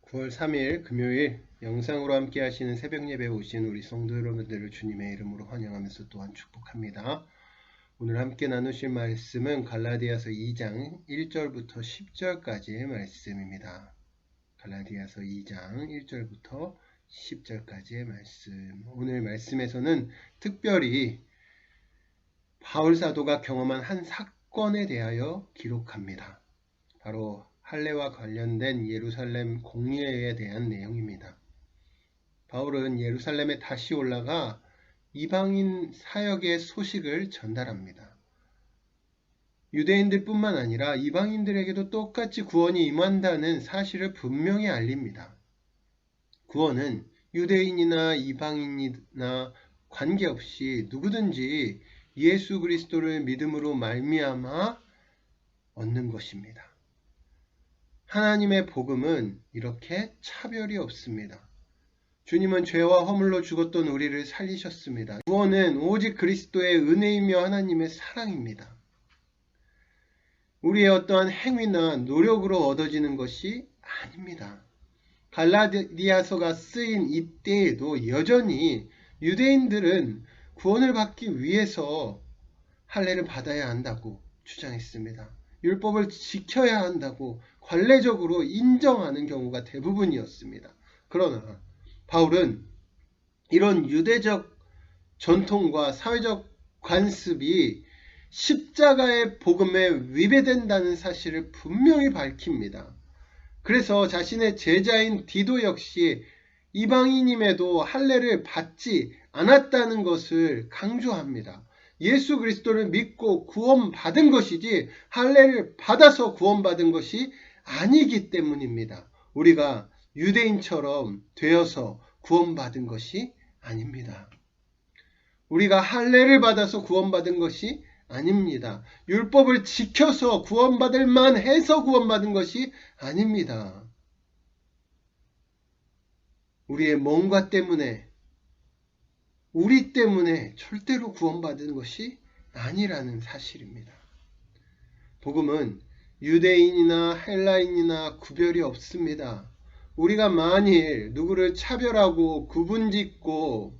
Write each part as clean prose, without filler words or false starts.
9월 3일 금요일 영상으로 함께 하시는 새벽 예배에 오신 우리 성도 여러분들을 주님의 이름으로 환영하면서 또한 축복합니다. 오늘 함께 나누실 말씀은 갈라디아서 2장 1절부터 10절까지의 말씀입니다. 갈라디아서 2장 1절부터 10절까지의 말씀. 오늘 말씀에서는 특별히 바울 사도가 경험한 한 사건에 대하여 기록합니다. 바로 할례와 관련된 예루살렘 공예에 대한 내용입니다. 바울은 예루살렘에 다시 올라가 이방인 사역의 소식을 전달합니다. 유대인들 뿐만 아니라 이방인들에게도 똑같이 구원이 임한다는 사실을 분명히 알립니다. 구원은 유대인이나 이방인이나 관계없이 누구든지 예수 그리스도를 믿음으로 말미암아 얻는 것입니다. 하나님의 복음은 이렇게 차별이 없습니다. 주님은 죄와 허물로 죽었던 우리를 살리셨습니다. 구원은 오직 그리스도의 은혜이며 하나님의 사랑입니다. 우리의 어떠한 행위나 노력으로 얻어지는 것이 아닙니다. 갈라디아서가 쓰인 이때에도 여전히 유대인들은 구원을 받기 위해서 할례를 받아야 한다고 주장했습니다. 율법을 지켜야 한다고 관례적으로 인정하는 경우가 대부분이었습니다. 그러나 바울은 이런 유대적 전통과 사회적 관습이 십자가의 복음에 위배된다는 사실을 분명히 밝힙니다. 그래서 자신의 제자인 디도 역시 이방인임에도 할례를 받지 않았다는 것을 강조합니다. 예수 그리스도를 믿고 구원받은 것이지 할례를 받아서 구원받은 것이 아니기 때문입니다. 우리가 유대인처럼 되어서 구원받은 것이 아닙니다. 우리가 할례를 받아서 구원받은 것이 아닙니다. 율법을 지켜서 구원받을 만해서 구원받은 것이 아닙니다. 우리의 뭔가 때문에 우리 때문에 절대로 구원받은 것이 아니라는 사실입니다. 복음은 유대인이나 헬라인이나 구별이 없습니다. 우리가 만일 누구를 차별하고 구분짓고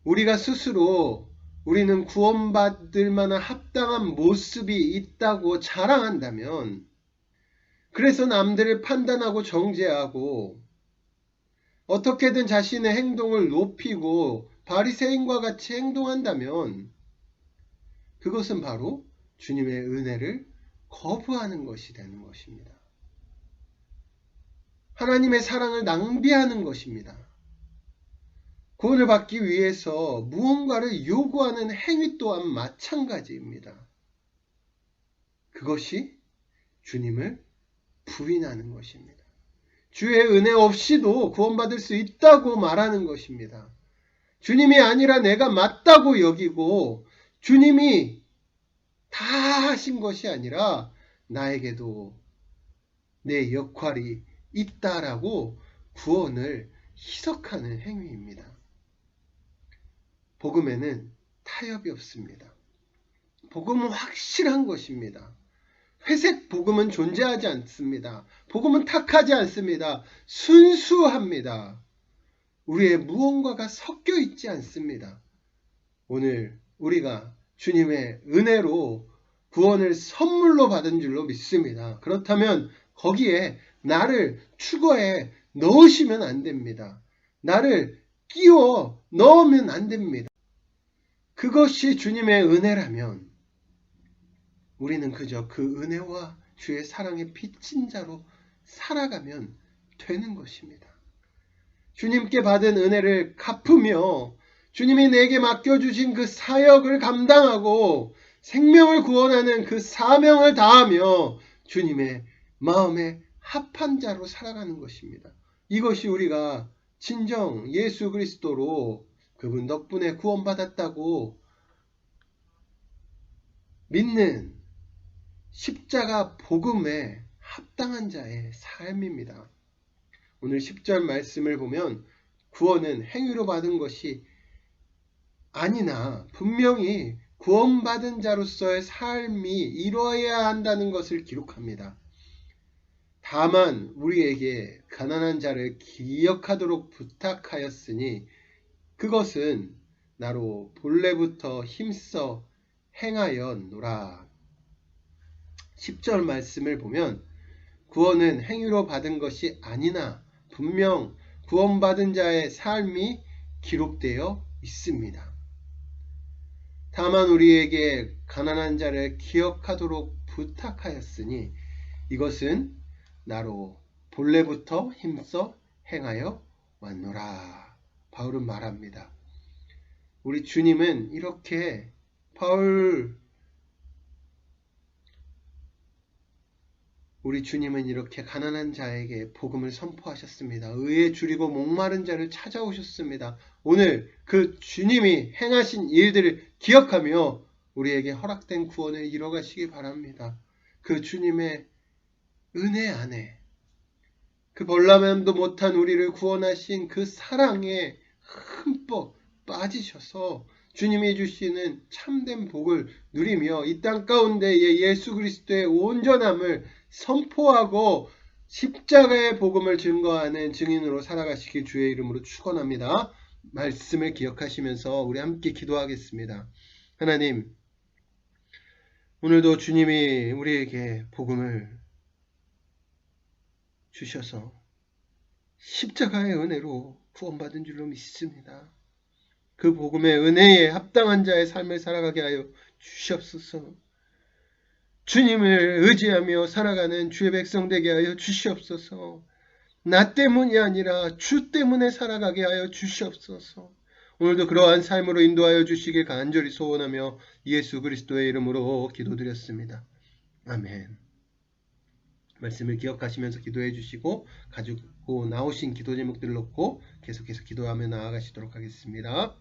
우리가 스스로 우리는 구원받을 만한 합당한 모습이 있다고 자랑한다면, 그래서 남들을 판단하고 정죄하고 어떻게든 자신의 행동을 높이고 바리새인과 같이 행동한다면 그것은 바로 주님의 은혜를 거부하는 것이 되는 것입니다. 하나님의 사랑을 낭비하는 것입니다. 구원을 받기 위해서 무언가를 요구하는 행위 또한 마찬가지입니다. 그것이 주님을 부인하는 것입니다. 주의 은혜 없이도 구원받을 수 있다고 말하는 것입니다. 주님이 아니라 내가 맞다고 여기고 주님이 다 하신 것이 아니라 나에게도 내 역할이 있다라고 구원을 희석하는 행위입니다. 복음에는 타협이 없습니다. 복음은 확실한 것입니다. 회색 복음은 존재하지 않습니다. 복음은 탁하지 않습니다. 순수합니다. 우리의 무언가가 섞여 있지 않습니다. 오늘 우리가 주님의 은혜로 구원을 선물로 받은 줄로 믿습니다. 그렇다면 거기에 나를 추가해 넣으시면 안 됩니다. 나를 끼워 넣으면 안 됩니다. 그것이 주님의 은혜라면 우리는 그저 그 은혜와 주의 사랑의 빚진 자로 살아가면 되는 것입니다. 주님께 받은 은혜를 갚으며 주님이 내게 맡겨주신 그 사역을 감당하고 생명을 구원하는 그 사명을 다하며 주님의 마음에 합한 자로 살아가는 것입니다. 이것이 우리가 진정 예수 그리스도로 그분 덕분에 구원받았다고 믿는 십자가 복음에 합당한 자의 삶입니다. 오늘 10절 말씀을 보면 구원은 행위로 받은 것이 아니나 분명히 구원받은 자로서의 삶이 이루어야 한다는 것을 기록합니다. 다만 우리에게 가난한 자를 기억하도록 부탁하였으니 그것은 나로 본래부터 힘써 행하였노라. 10절 말씀을 보면 구원은 행위로 받은 것이 아니나 분명 구원받은 자의 삶이 기록되어 있습니다. 다만 우리에게 가난한 자를 기억하도록 부탁하였으니 이것은 나로 본래부터 힘써 행하여 왔노라. 바울은 말합니다. 우리 주님은 이렇게 우리 주님은 이렇게 가난한 자에게 복음을 선포하셨습니다. 의에 줄이고 목마른 자를 찾아오셨습니다. 오늘 그 주님이 행하신 일들을 기억하며 우리에게 허락된 구원을 이뤄가시기 바랍니다. 그 주님의 은혜 안에 그 벌람도 못한 우리를 구원하신 그 사랑에 흠뻑 빠지셔서 주님이 주시는 참된 복을 누리며 이 땅 가운데 예수 그리스도의 온전함을 선포하고 십자가의 복음을 증거하는 증인으로 살아가시길 주의 이름으로 축원합니다. 말씀을 기억하시면서 우리 함께 기도하겠습니다. 하나님, 오늘도 주님이 우리에게 복음을 주셔서 십자가의 은혜로 구원받은 줄로 믿습니다. 그 복음의 은혜에 합당한 자의 삶을 살아가게 하여 주시옵소서. 주님을 의지하며 살아가는 주의 백성 되게 하여 주시옵소서. 나 때문이 아니라 주 때문에 살아가게 하여 주시옵소서. 오늘도 그러한 삶으로 인도하여 주시길 간절히 소원하며 예수 그리스도의 이름으로 기도드렸습니다. 아멘. 말씀을 기억하시면서 기도해 주시고 가지고 나오신 기도 제목들을 놓고 계속해서 기도하며 나아가시도록 하겠습니다.